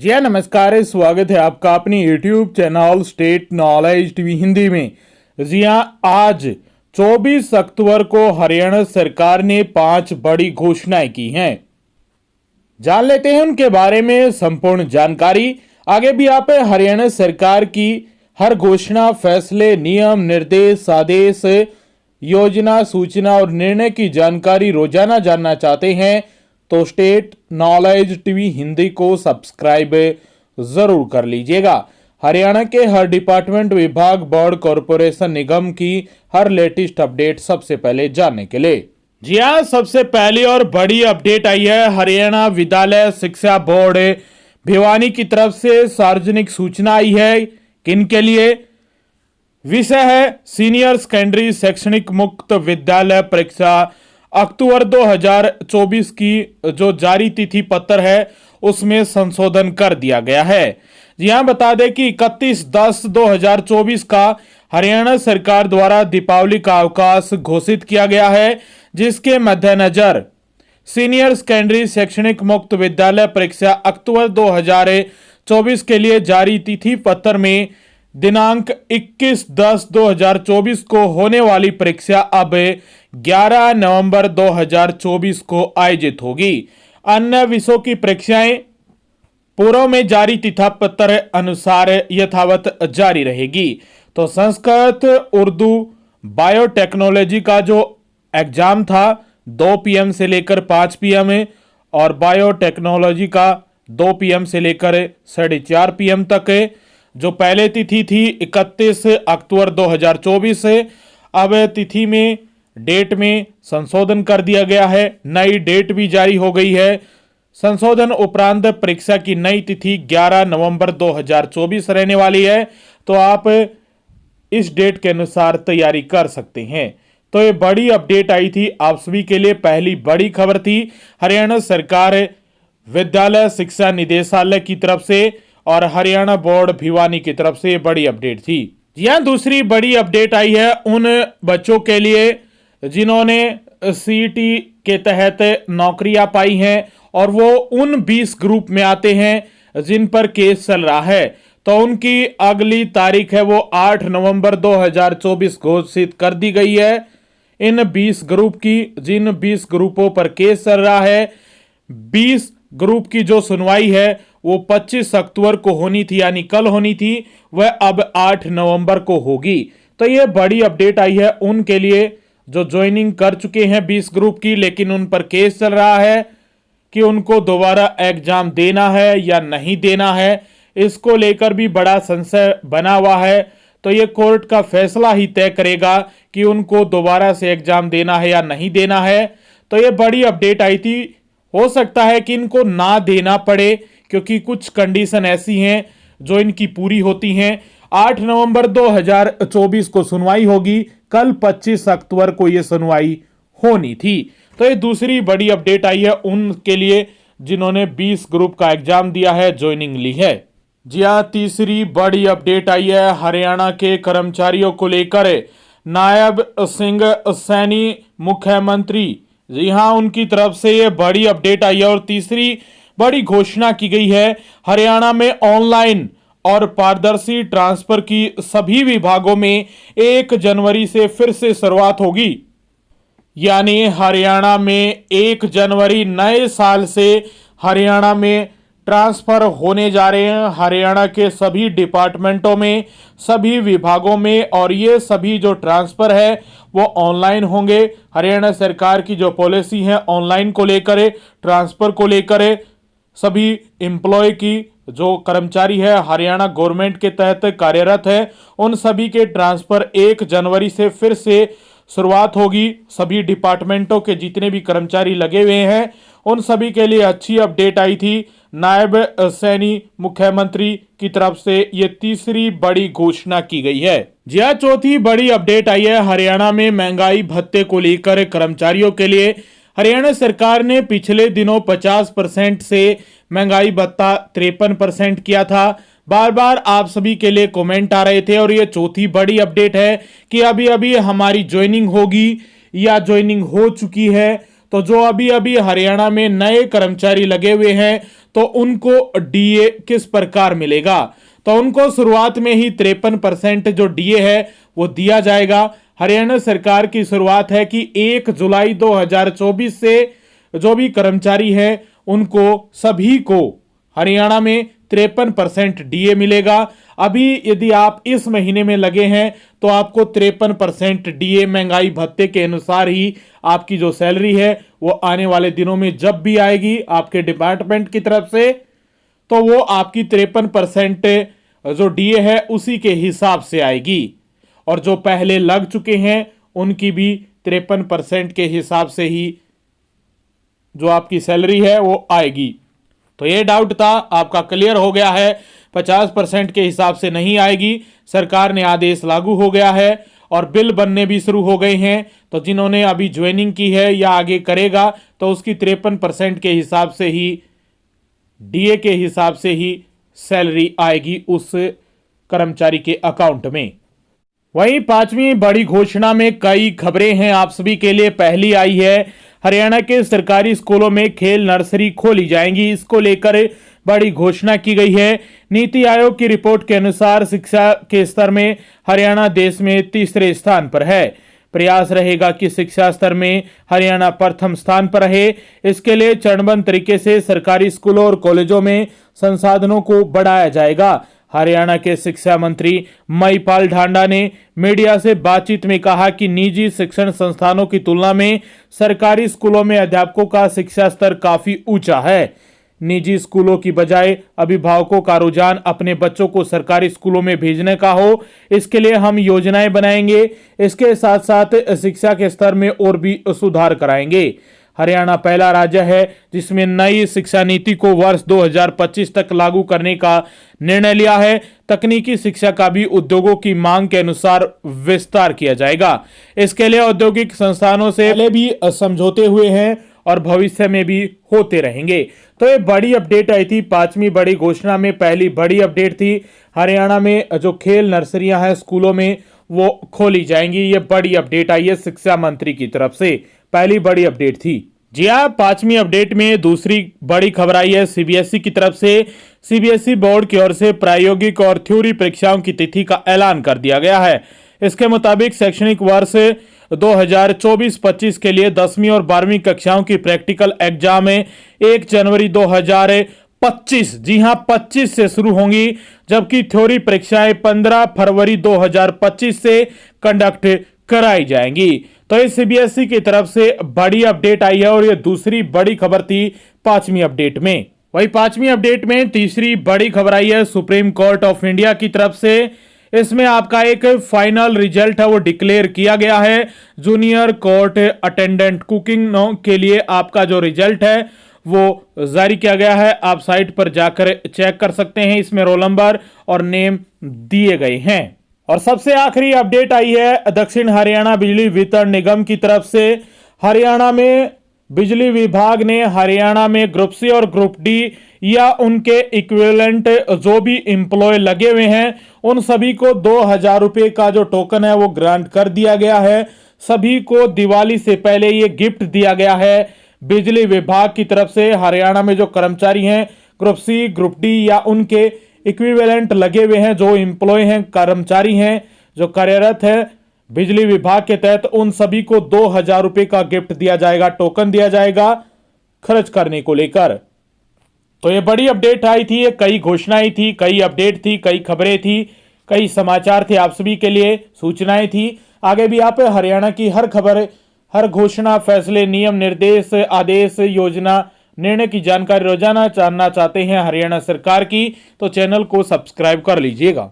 जी हाँ, नमस्कार। स्वागत है आपका अपनी YouTube channel state knowledge TV Hindi में। जी हाँ, आज 24 अक्टूबर को हरियाणा सरकार ने 5 बड़ी घोषणाएं की हैं। जान लेते हैं उनके बारे में संपूर्ण जानकारी। आगे भी आप हरियाणा सरकार की हर घोषणा, फैसले, नियम, निर्देश, आदेश, योजना, सूचना और निर्णय की जानकारी रोजाना जानना चाहते हैं तो स्टेट नॉलेज टीवी हिंदी को सब्सक्राइब जरूर कर लीजिएगा। हरियाणा के हर डिपार्टमेंट, विभाग, बोर्ड, कॉरपोरेशन, निगम की हर लेटेस्ट अपडेट सबसे पहले जानने के लिए। जी हाँ, सबसे पहली और बड़ी अपडेट आई है हरियाणा विद्यालय शिक्षा बोर्ड भिवानी की तरफ से सार्वजनिक सूचना आई है। किन के लिए? विषय है सीनियर सेकेंडरी शैक्षणिक मुक्त विद्यालय परीक्षा अक्टूबर 2024 की जो जारी तिथि पत्र है उसमें संशोधन कर दिया गया है। यहां बता दें कि 31/10/2024 का हरियाणा सरकार द्वारा दीपावली का अवकाश घोषित किया गया है, जिसके मद्देनजर सीनियर सेकेंडरी शैक्षणिक मुक्त विद्यालय परीक्षा अक्टूबर 2024 के लिए जारी तिथि पत्र में दिनांक 21/10/2024 को होने वाली परीक्षा अब 11 नवंबर 2024 को आयोजित होगी। अन्य विषयों की परीक्षाएं पूर्व में जारी तिथि पत्र अनुसार यथावत जारी रहेगी। तो संस्कृत, उर्दू, बायोटेक्नोलॉजी का जो एग्जाम था 2 PM से लेकर 5 PM और बायोटेक्नोलॉजी का 2 PM से लेकर 4:30 PM तक है। जो पहले तिथि थी 31 अक्टूबर 2024 से अब तिथि में डेट में संशोधन कर दिया गया है। नई डेट भी जारी हो गई है। संशोधन उपरांत परीक्षा की नई तिथि 11 नवंबर 2024 रहने वाली है। तो आप इस डेट के अनुसार तैयारी कर सकते हैं। तो ये बड़ी अपडेट आई थी आप सभी के लिए। पहली बड़ी खबर थी हरियाणा सरकार विद्यालय शिक्षा निदेशालय की तरफ से और हरियाणा बोर्ड भिवानी की तरफ से बड़ी अपडेट थी। यहां दूसरी बड़ी अपडेट आई है उन बच्चों के लिए जिन्होंने CET के तहत नौकरियां पाई हैं और वो उन 20 ग्रुप में आते हैं जिन पर केस चल रहा है। तो उनकी अगली तारीख है वो 8 नवंबर 2024 घोषित कर दी गई है। इन 20 ग्रुप की, जिन 20 ग्रुपों पर केस चल रहा है, 20 ग्रुप की जो सुनवाई है वो 25 अक्टूबर को होनी थी, यानी कल होनी थी, वह अब 8 नवंबर को होगी। तो ये बड़ी अपडेट आई है उनके लिए जो ज्वाइनिंग कर चुके हैं 20 ग्रुप की, लेकिन उन पर केस चल रहा है कि उनको दोबारा एग्जाम देना है या नहीं देना है। इसको लेकर भी बड़ा संशय बना हुआ है। तो ये कोर्ट का फैसला ही तय करेगा कि उनको दोबारा से एग्जाम देना है या नहीं देना है। तो ये बड़ी अपडेट आई थी। हो सकता है कि इनको ना देना पड़े क्योंकि कुछ कंडीशन ऐसी हैं जो इनकी पूरी होती हैं। 8 नवंबर 2024 को सुनवाई होगी, कल 25 अक्टूबर को यह सुनवाई होनी थी। तो ये दूसरी बड़ी अपडेट आई है उनके लिए जिन्होंने 20 ग्रुप का एग्जाम दिया है, ज्वाइनिंग ली है। जी हाँ, तीसरी बड़ी अपडेट आई है हरियाणा के कर्मचारियों को लेकर। नायब सिंह सैनी मुख्यमंत्री, जी हाँ, उनकी तरफ से ये बड़ी अपडेट आई है। और तीसरी बड़ी घोषणा की गई है हरियाणा में ऑनलाइन और पारदर्शी ट्रांसफर की सभी विभागों में 1 जनवरी से फिर से शुरुआत होगी। यानी हरियाणा में 1 जनवरी नए साल से हरियाणा में ट्रांसफर होने जा रहे हैं। हरियाणा के सभी डिपार्टमेंटों में, सभी विभागों में, और ये सभी जो ट्रांसफर है वो ऑनलाइन होंगे। हरियाणा सरकार की जो पॉलिसी है ऑनलाइन को लेकर, ट्रांसफर को लेकर, सभी एम्प्लॉय की जो कर्मचारी है हरियाणा गवर्नमेंट के तहत कार्यरत है उन सभी के ट्रांसफर 1 जनवरी से फिर से शुरुआत होगी। सभी डिपार्टमेंटों के जितने भी कर्मचारी लगे हुए हैं उन सभी के लिए अच्छी अपडेट आई थी नायब सैनी मुख्यमंत्री की तरफ से। ये तीसरी बड़ी घोषणा की गई है। जी हाँ, चौथी बड़ी अपडेट आई है हरियाणा में महंगाई भत्ते को लेकर कर्मचारियों के लिए। हरियाणा सरकार ने पिछले दिनों 50% से महंगाई भत्ता 53% किया था। बार बार आप सभी के लिए कमेंट आ रहे थे और ये चौथी बड़ी अपडेट है कि अभी अभी हमारी ज्वाइनिंग होगी या ज्वाइनिंग हो चुकी है। तो जो अभी अभी हरियाणा में नए कर्मचारी लगे हुए हैं तो उनको डीए किस प्रकार मिलेगा। तो उनको शुरुआत में ही 53% जो डीए है वो दिया जाएगा। हरियाणा सरकार की शुरुआत है कि 1 जुलाई 2024 से जो भी कर्मचारी है उनको सभी को हरियाणा में 53% डीए मिलेगा। अभी यदि आप इस महीने में लगे हैं तो आपको 53% डीए महंगाई भत्ते के अनुसार ही आपकी जो सैलरी है वो आने वाले दिनों में जब भी आएगी आपके डिपार्टमेंट की तरफ से, तो वो आपकी 53% जो डीए है उसी के हिसाब से आएगी। और जो पहले लग चुके हैं उनकी भी 53% के हिसाब से ही जो आपकी सैलरी है वो आएगी। तो ये डाउट था, आपका क्लियर हो गया है। 50% के हिसाब से नहीं आएगी। सरकार ने आदेश लागू हो गया है और बिल बनने भी शुरू हो गए हैं। तो जिन्होंने अभी ज्वाइनिंग की है या आगे करेगा तो उसकी 53% के हिसाब से ही डीए के हिसाब से ही सैलरी आएगी उस कर्मचारी के अकाउंट में। वहीं पांचवी बड़ी घोषणा में कई खबरें हैं आप सभी के लिए। पहली आई है, हरियाणा के सरकारी स्कूलों में खेल नर्सरी खोली जाएंगी। इसको लेकर बड़ी घोषणा की गई है। नीति आयोग की रिपोर्ट के अनुसार शिक्षा के स्तर में हरियाणा देश में तीसरे स्थान पर है। प्रयास रहेगा कि शिक्षा स्तर में हरियाणा प्रथम स्थान पर रहे। इसके लिए चरणबद्ध तरीके से सरकारी स्कूलों और कॉलेजों में संसाधनों को बढ़ाया जाएगा। हरियाणा के शिक्षा मंत्री महिपाल ढांडा ने मीडिया से बातचीत में कहा कि निजी शिक्षण संस्थानों की तुलना में सरकारी स्कूलों में अध्यापकों का शिक्षा स्तर काफी ऊंचा है। निजी स्कूलों की बजाय अभिभावकों का रुझान अपने बच्चों को सरकारी स्कूलों में भेजने का हो। इसके लिए हम योजनाएं बनाएंगे। इसके साथ साथ शिक्षा के स्तर में और भी सुधार कराएंगे। हरियाणा पहला राज्य है जिसमें नई शिक्षा नीति को वर्ष 2025 तक लागू करने का निर्णय लिया है। तकनीकी शिक्षा का भी उद्योगों की मांग के अनुसार विस्तार किया जाएगा। इसके लिए औद्योगिक संस्थानों से पहले भी समझौते हुए हैं और भविष्य में भी होते रहेंगे। तो ये बड़ी अपडेट आई थी। पांचवी बड़ी घोषणा में पहली बड़ी अपडेट थी, हरियाणा में जो खेल नर्सरियां हैं स्कूलों में वो खोली जाएंगी। ये बड़ी अपडेट आई है शिक्षा मंत्री की तरफ से, पहली बड़ी अपडेट थी। जी हाँ, पांचवी अपडेट में दूसरी बड़ी खबर आई है सीबीएसई की तरफ से। सीबीएसई बोर्ड की ओर से प्रायोगिक और थ्योरी परीक्षाओं की तिथि का ऐलान कर दिया गया है। इसके मुताबिक शैक्षणिक वर्ष 2024-25 के लिए 10वीं और 12वीं कक्षाओं की प्रैक्टिकल एग्जाम 1 जनवरी 2025, जी हां 25 से शुरू होंगी, जबकि थ्योरी परीक्षाएं 15 फरवरी 2025 से कंडक्ट कराई जाएंगी। तो इस सीबीएसई की तरफ से बड़ी अपडेट आई है और यह दूसरी बड़ी खबर थी पांचवी अपडेट में। वही पांचवी अपडेट में तीसरी बड़ी खबर आई है सुप्रीम कोर्ट ऑफ इंडिया की तरफ से। इसमें आपका एक फाइनल रिजल्ट है वो डिक्लेयर किया गया है। जूनियर कोर्ट अटेंडेंट कुकिंग के लिए आपका जो रिजल्ट है वो जारी किया गया है। आप साइट पर जाकर चेक कर सकते हैं। इसमें रोल नंबर और नेम दिए गए हैं। और सबसे आखिरी अपडेट आई है दक्षिण हरियाणा बिजली वितरण निगम की तरफ से। हरियाणा में बिजली विभाग ने हरियाणा में ग्रुप सी और ग्रुप डी या उनके इक्विवेलेंट जो भी एम्प्लॉय लगे हुए हैं उन सभी को 2000 रुपए का जो टोकन है वो ग्रांट कर दिया गया है। सभी को दिवाली से पहले ये गिफ्ट दिया गया है बिजली विभाग की तरफ से। हरियाणा में जो कर्मचारी हैं ग्रुप सी ग्रुप डी या उनके इक्विवेलेंट लगे हुए हैं, जो एम्प्लॉय हैं, कर्मचारी हैं जो कार्यरत है बिजली विभाग के तहत, उन सभी को 2000 रुपए का गिफ्ट दिया जाएगा, टोकन दिया जाएगा खर्च करने को लेकर। तो ये बड़ी अपडेट आई थी, ये कई घोषणाएं थी, कई अपडेट थी, कई खबरें थी, कई समाचार थे आप सभी के लिए, सूचनाएं थी। आगे भी आप हरियाणा की हर खबर, हर घोषणा, फैसले, नियम, निर्देश, आदेश, योजना, निर्णय की जानकारी रोजाना जानना चाहते हैं हरियाणा सरकार की, तो चैनल को सब्सक्राइब कर लीजिएगा।